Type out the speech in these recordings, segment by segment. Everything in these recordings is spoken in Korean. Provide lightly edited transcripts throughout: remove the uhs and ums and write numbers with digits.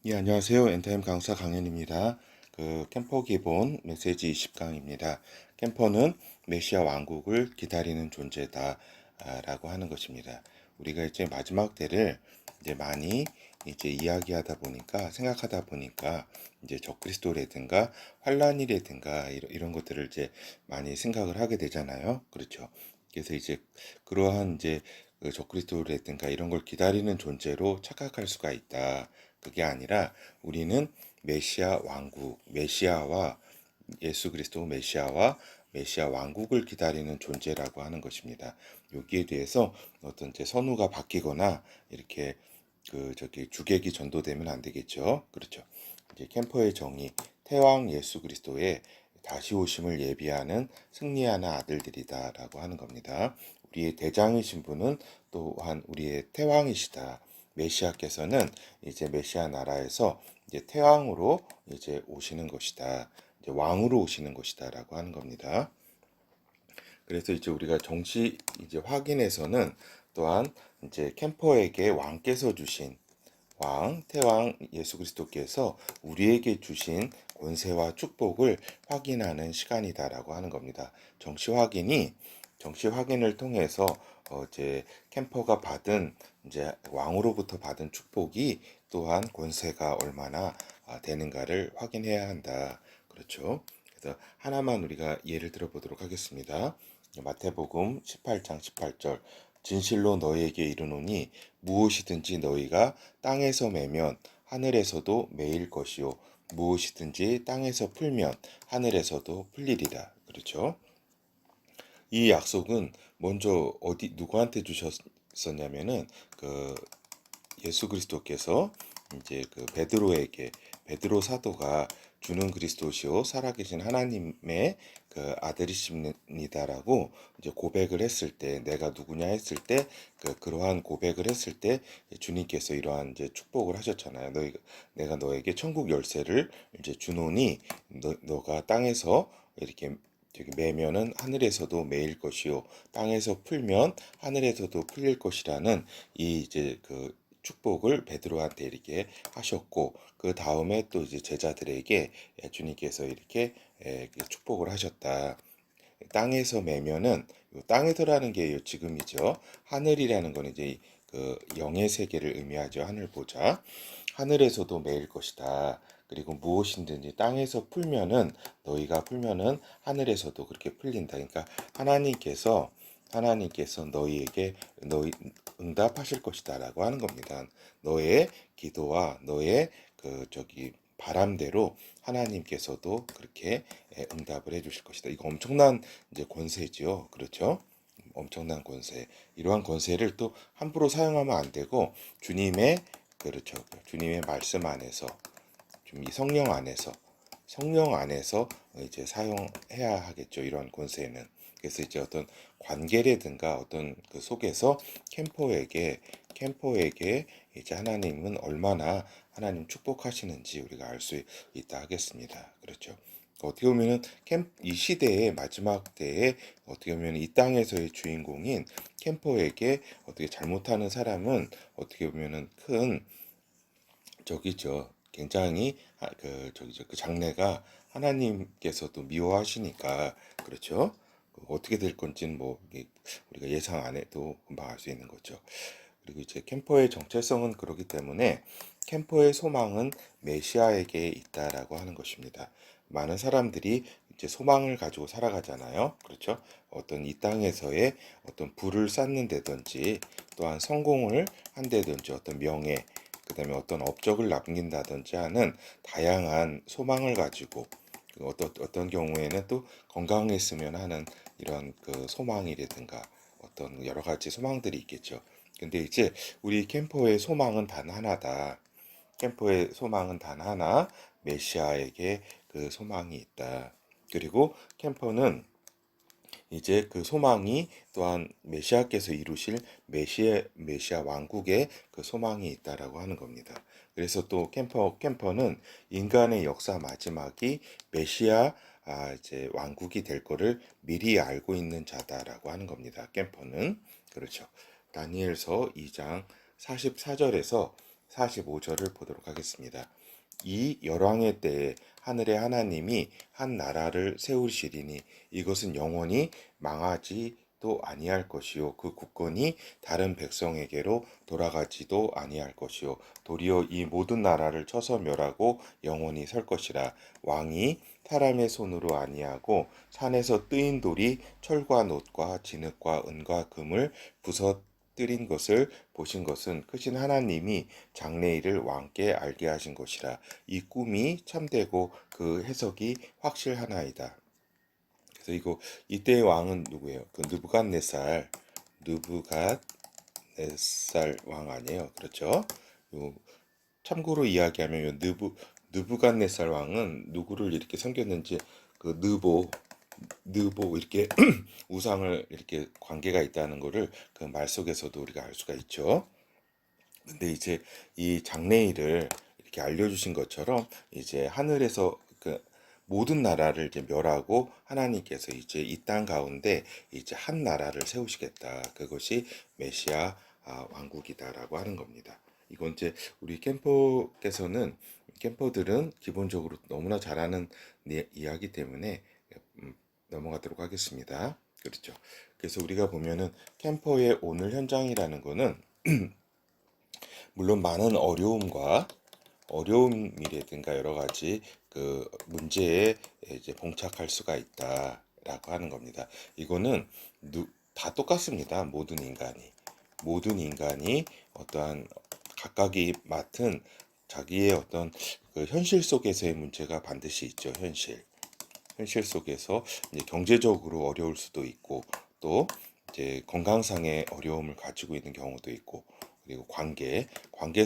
예, 안녕하세요. 엔타임 강사 강현입니다. 캠퍼 기본 메시지 20강입니다. 캠퍼는 메시아 왕국을 기다리는 존재다 라고 하는 것입니다. 우리가 이제 마지막 때를 이제 많이 이제 이야기하다 보니까 생각하다 보니까 이제 적그리스도라든가 환란이라든가 이런 것들을 이제 많이 생각을 하게 되잖아요. 그렇죠. 그래서 이제 그러한 이제 그 적그리스도라든가 이런 걸 기다리는 존재로 착각할 수가 있다. 그게 아니라 우리는 메시아 왕국, 메시아와 예수 그리스도 메시아와 메시아 왕국을 기다리는 존재라고 하는 것입니다. 여기에 대해서 어떤 제 선우가 바뀌거나 이렇게 주객이 전도되면 안 되겠죠. 그렇죠. 이제 캠퍼의 정의, 태왕 예수 그리스도의 다시 오심을 예비하는 승리하는 아들들이다라고 하는 겁니다. 우리의 대장이신 분은 또한 우리의 태왕이시다. 메시아께서는 이제 메시아 나라에서 이제 태왕으로 이제 오시는 것이다. 이제 왕으로 오시는 것이다라고 하는 겁니다. 그래서 이제 우리가 정시 이제 확인에서는 또한 이제 캠퍼에게 왕께서 주신 태왕 예수 그리스도께서 우리에게 주신 권세와 축복을 확인하는 시간이다라고 하는 겁니다. 정시 확인을 통해서 이제 캠퍼가 받은 이제 왕으로부터 받은 축복이 또한 권세가 얼마나 되는가를 확인해야 한다. 그렇죠. 그래서 하나만 우리가 예를 들어 보도록 하겠습니다. 마태복음 18장 18절 진실로 너희에게 이르노니 무엇이든지 너희가 땅에서 매면 하늘에서도 매일 것이요 무엇이든지 땅에서 풀면 하늘에서도 풀리리라. 그렇죠? 이 약속은 먼저 누구한테 주셨었냐면은 그 예수 그리스도께서 이제 그 베드로 사도가 주는 그리스도시요 살아계신 하나님의 그 아들이십니다라고 이제 고백을 했을 때 내가 누구냐 했을 때 그러한 고백을 했을 때 주님께서 이러한 이제 축복을 하셨잖아요. 내가 너에게 천국 열쇠를 이제 주노니 너가 땅에서 이렇게 저기 매면은 하늘에서도 매일 것이요 땅에서 풀면 하늘에서도 풀릴 것이라는 이 이제 그 축복을 베드로한테 이렇게 하셨고 그 다음에 또 이제 제자들에게 주님께서 이렇게 축복을 하셨다. 땅에서 매면은 땅에서라는 게 지금이죠. 하늘이라는 거는 이제 그 영의 세계를 의미하죠. 하늘 보자. 하늘에서도 매일 것이다. 그리고 무엇이든지 땅에서 풀면은 너희가 풀면은 하늘에서도 그렇게 풀린다. 그러니까 하나님께서 너희에게 너희 응답하실 것이다라고 하는 겁니다. 너의 기도와 너의 바람대로 하나님께서도 그렇게 응답을 해주실 것이다. 이거 엄청난 이제 권세지요. 그렇죠? 엄청난 권세. 이러한 권세를 또 함부로 사용하면 안 되고 주님의 그렇죠. 주님의 말씀 안에서 좀 이 성령 안에서 이제 사용해야 하겠죠. 이런 권세는. 그래서 이제 어떤 관계라든가 어떤 그 속에서 캠퍼에게 이제 하나님은 얼마나 하나님 축복하시는지 우리가 알 수 있다 하겠습니다. 그렇죠. 어떻게 보면은 이 시대의 마지막 때에 어떻게 보면 이 땅에서의 주인공인 캠퍼에게 어떻게 잘못하는 사람은 어떻게 보면은 큰 저기죠. 굉장히 그 장래가 하나님께서도 미워하시니까 그렇죠. 어떻게 될 건지는 뭐 우리가 예상 안 해도 금방 알 수 있는 거죠. 그리고 이제 캠퍼의 정체성은 그렇기 때문에 캠퍼의 소망은 메시아에게 있다라고 하는 것입니다. 많은 사람들이 이제 소망을 가지고 살아가잖아요. 그렇죠? 어떤 이 땅에서의 어떤 부를 쌓는다든지 또한 성공을 한다든지 어떤 명예 그다음에 어떤 업적을 남긴다든지 하는 다양한 소망을 가지고 어떤 경우에는 또 건강했으면 하는 이런 그 소망이라든가 어떤 여러 가지 소망들이 있겠죠. 근데 이제 우리 캠퍼의 소망은 단 하나다. 캠퍼의 소망은 단 하나, 메시아에게 그 소망이 있다. 그리고 캠퍼는 이제 그 소망이 또한 메시아께서 이루실 메시아 왕국의 그 소망이 있다라고 하는 겁니다. 그래서 또 캠퍼는 인간의 역사 마지막이 메시아 이제 왕국이 될 거를 미리 알고 있는 자다라고 하는 겁니다. 캠퍼는 그렇죠. 다니엘서 2장 44절에서 45절을 보도록 하겠습니다. 이 열왕의 때에 하늘의 하나님이 한 나라를 세우시리니 이것은 영원히 망하지도 아니할 것이요 그 국권이 다른 백성에게로 돌아가지도 아니할 것이요 도리어 이 모든 나라를 쳐서 멸하고 영원히 설 것이라. 왕이 사람의 손으로 아니하고 산에서 뜨인 돌이 철과 놋과 진흙과 은과 금을 부서뜨린 것을 보신 것은 크신 하나님이 장래일을 왕께 알게 하신 것이라. 이 꿈이 참되고 그 해석이 확실하나이다. 그래서 이때의 왕은 누구예요? 그 느부갓네살 왕 아니에요? 그렇죠? 요 참고로 이야기하면 느부갓네살 왕은 누구를 이렇게 섬겼는지 그 느보 이렇게 우상을 이렇게 관계가 있다는 것을 그 말 속에서도 우리가 알 수가 있죠. 근데 이제 이 장래일을 이렇게 알려주신 것처럼 이제 하늘에서 그 모든 나라를 이제 멸하고 하나님께서 이제 이 땅 가운데 이제 한 나라를 세우시겠다. 그것이 메시아 왕국이다라고 하는 겁니다. 이건 이제 우리 캠퍼들은 기본적으로 너무나 잘 아는 이야기 때문에 넘어가도록 하겠습니다. 그렇죠. 그래서 우리가 보면은 캠퍼의 오늘 현장이라는 거는 물론 많은 어려움이라든가 여러 가지 그 문제에 이제 봉착할 수가 있다라고 하는 겁니다. 이거는 다 똑같습니다. 모든 인간이 어떠한 각각이 맡은 자기의 어떤 그 현실 속에서의 문제가 반드시 있죠. 현실 속에서 이제 경제적으로 어려울 수도 있고 또 이제 건강상의 어려움을 가지고 있는 경우도 있고 그리고 관계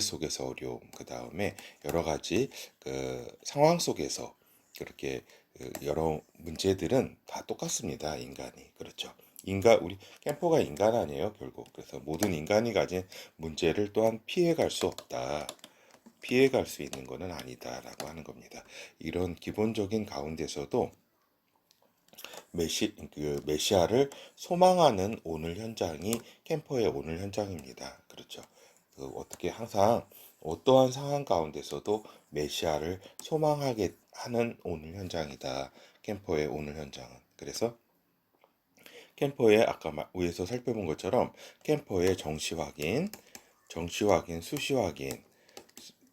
속에서 어려움, 그 다음에 여러 가지 그 상황 속에서 그렇게 그 여러 문제들은 다 똑같습니다. 인간이. 그렇죠. 우리 캠퍼가 인간 아니에요, 결국. 그래서 모든 인간이 가진 문제를 또한 피해갈 수 없다. 피해갈 수 있는 것은 아니다라고 하는 겁니다. 이런 기본적인 가운데서도 메시아를 소망하는 오늘 현장이 캠퍼의 오늘 현장입니다. 그렇죠. 어떻게 항상 어떠한 상황 가운데서도 메시아를 소망하게 하는 오늘 현장이다. 캠퍼의 오늘 현장은. 그래서 캠퍼의 아까 위에서 살펴본 것처럼 캠퍼의 정시 확인,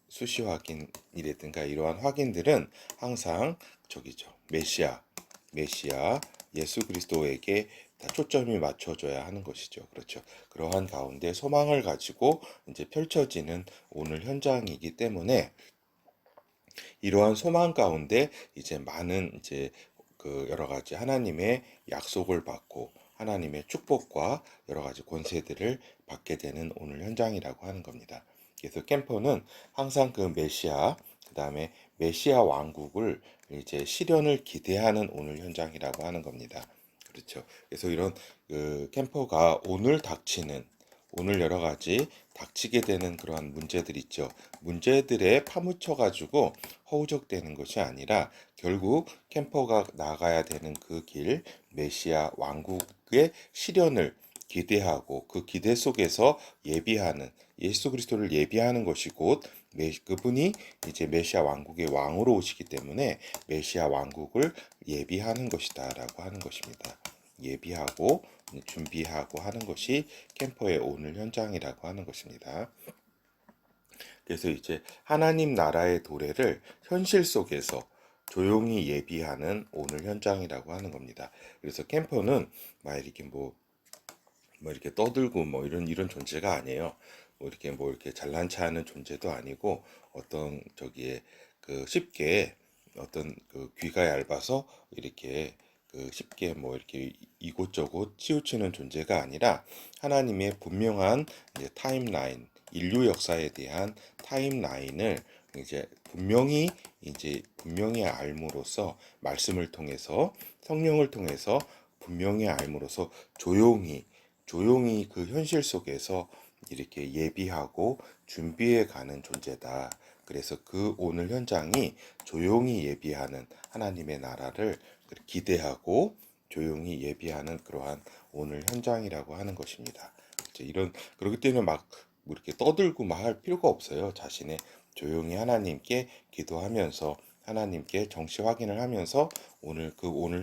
수시 확인이라든가 이러한 확인들은 항상 저기죠. 메시아 예수 그리스도에게 다 초점이 맞춰져야 하는 것이죠. 그렇죠. 그러한 가운데 소망을 가지고 이제 펼쳐지는 오늘 현장이기 때문에 이러한 소망 가운데 이제 많은 이제 그 여러 가지 하나님의 약속을 받고 하나님의 축복과 여러 가지 권세들을 받게 되는 오늘 현장이라고 하는 겁니다. 그래서 캠퍼는 항상 그 그다음에 메시아 왕국을 이제 실현을 기대하는 오늘 현장이라고 하는 겁니다. 그렇죠. 그래서 이런 그 캠퍼가 오늘 여러 가지 닥치게 되는 그러한 문제들 있죠. 문제들에 파묻혀 가지고 허우적대는 것이 아니라 결국 캠퍼가 나가야 되는 그 길, 메시아 왕국의 실현을 기대하고 그 기대 속에서 예비하는 예수 그리스도를 예비하는 것이 곧 그분이 이제 메시아 왕국의 왕으로 오시기 때문에 메시아 왕국을 예비하는 것이다라고 하는 것입니다. 예비하고 준비하고 하는 것이 캠퍼의 오늘 현장이라고 하는 것입니다. 그래서 이제 하나님 나라의 도래를 현실 속에서 조용히 예비하는 오늘 현장이라고 하는 겁니다. 그래서 캠퍼는 막 이렇게 뭐 이렇게 떠들고 뭐 이런 존재가 아니에요. 뭐 이렇게 잘난 체하는 존재도 아니고 어떤 저기에 그 쉽게 어떤 그 귀가 얇아서 이렇게 그 쉽게 뭐 이렇게 이곳저곳 치우치는 존재가 아니라 하나님의 분명한 이제 타임라인, 인류 역사에 대한 타임라인을 이제 분명히 알므로써 말씀을 통해서 성령을 통해서 분명히 알므로써 조용히 그 현실 속에서 이렇게 예비하고 준비해 가는 존재다. 그래서 그 오늘 현장이 조용히 예비하는 하나님의 나라를 기대하고 조용히 예비하는 그러한 오늘 현장이라고 하는 것입니다. 그렇기 때문에 막 뭐 이렇게 떠들고 막 할 필요가 없어요. 자신의 조용히 하나님께 기도하면서 하나님께 정시 확인을 하면서 오늘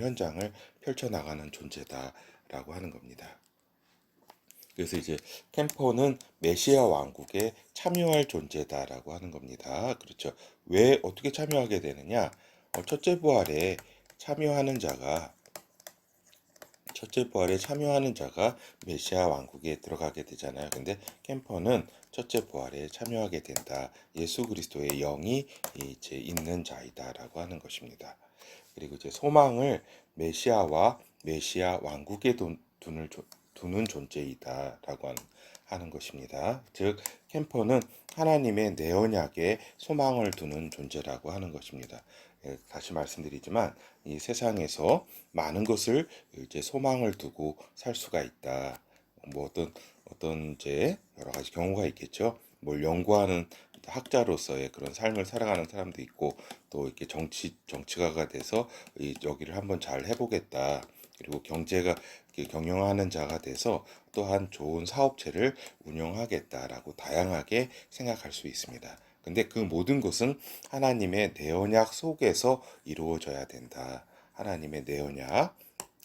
현장을 펼쳐나가는 존재다라고 하는 겁니다. 그래서 이제 캠퍼는 메시아 왕국에 참여할 존재다라고 하는 겁니다. 그렇죠. 왜 어떻게 참여하게 되느냐? 첫째 부활에 참여하는 자가 첫째 부활에 참여하는 자가 메시아 왕국에 들어가게 되잖아요. 근데 캠퍼는 첫째 부활에 참여하게 된다. 예수 그리스도의 영이 이제 있는 자이다라고 하는 것입니다. 그리고 이제 소망을 메시아와 메시아 왕국에 두는 존재이다라고 하는 것입니다. 즉 캠퍼는 하나님의 내 언약에 소망을 두는 존재라고 하는 것입니다. 다시 말씀드리지만 이 세상에서 많은 것을 이제 소망을 두고 살 수가 있다. 뭐 어떤 이제 여러 가지 경우가 있겠죠. 뭘 연구하는 학자로서의 그런 삶을 살아가는 사람도 있고 또 이렇게 정치가가 돼서 여기를 한번 잘 해보겠다. 그리고 경영하는 자가 돼서 또한 좋은 사업체를 운영하겠다라고 다양하게 생각할 수 있습니다. 근데 그 모든 것은 하나님의 내 언약 속에서 이루어져야 된다. 하나님의 내 언약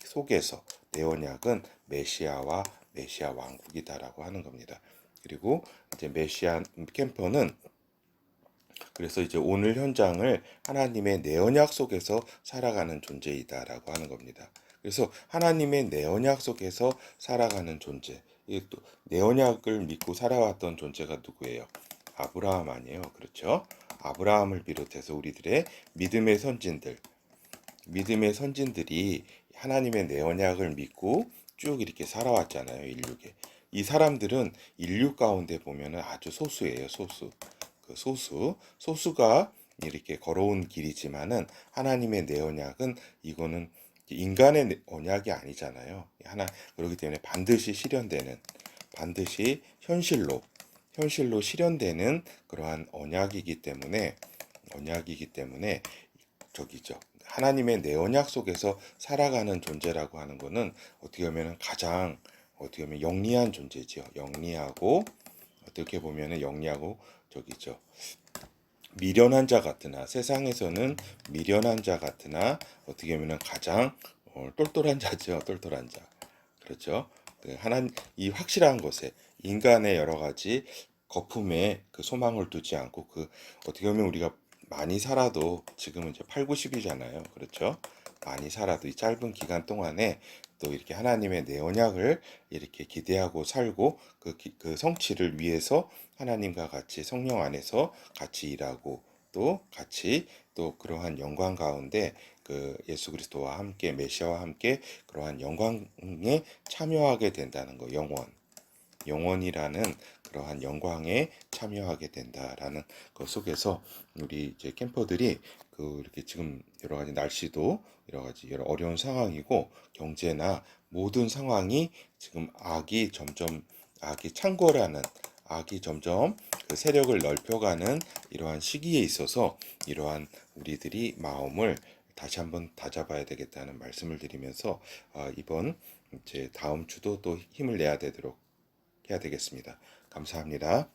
속에서 내 언약은 메시아와 메시아 왕국이다라고 하는 겁니다. 그리고 이제 메시아 캠퍼는 그래서 이제 오늘 현장을 하나님의 내 언약 속에서 살아가는 존재이다라고 하는 겁니다. 그래서 하나님의 내 언약 속에서 살아가는 존재. 내 언약을 믿고 살아왔던 존재가 누구예요? 아브라함 아니에요. 그렇죠? 아브라함을 비롯해서 우리들의 믿음의 선진들이 하나님의 내 언약을 믿고 쭉 이렇게 살아왔잖아요, 인류계. 이 사람들은 인류 가운데 보면은 아주 소수예요, 소수. 소수가 이렇게 걸어온 길이지만은 하나님의 내 언약은 이거는 인간의 언약이 아니잖아요. 그렇기 때문에 반드시 현실로 실현되는 그러한 언약이기 때문에 저기죠. 하나님의 내 언약 속에서 살아가는 존재라고 하는 거는 어떻게 보면 영리한 존재지요. 어떻게 보면은 영리하고 저기죠. 미련한 자 같으나 세상에서는 미련한 자 같으나 어떻게 보면 가장 똘똘한 자죠. 똘똘한 자. 그렇죠. 이 확실한 것에 인간의 여러 가지 거품에 그 소망을 두지 않고 어떻게 보면 우리가 많이 살아도 지금은 이제 8, 90이잖아요. 그렇죠. 많이 살아도 이 짧은 기간 동안에 또 이렇게 하나님의 내 언약을 이렇게 기대하고 살고 그 성취를 위해서 하나님과 같이 성령 안에서 같이 일하고 또 그러한 영광 가운데 그 예수 그리스도와 함께 메시아와 함께 그러한 영광에 참여하게 된다는 거. 영원이라는 그러한 영광에 참여하게 된다라는 것 속에서 우리 이제 캠퍼들이 이렇게 지금 여러 가지 날씨도 여러 어려운 상황이고 경제나 모든 상황이 지금 악이 점점 그 세력을 넓혀가는 이러한 시기에 있어서 이러한 우리들이 마음을 다시 한번 다잡아야 되겠다는 말씀을 드리면서 이번 이제 다음 주도 또 힘을 내야 되겠습니다. 감사합니다.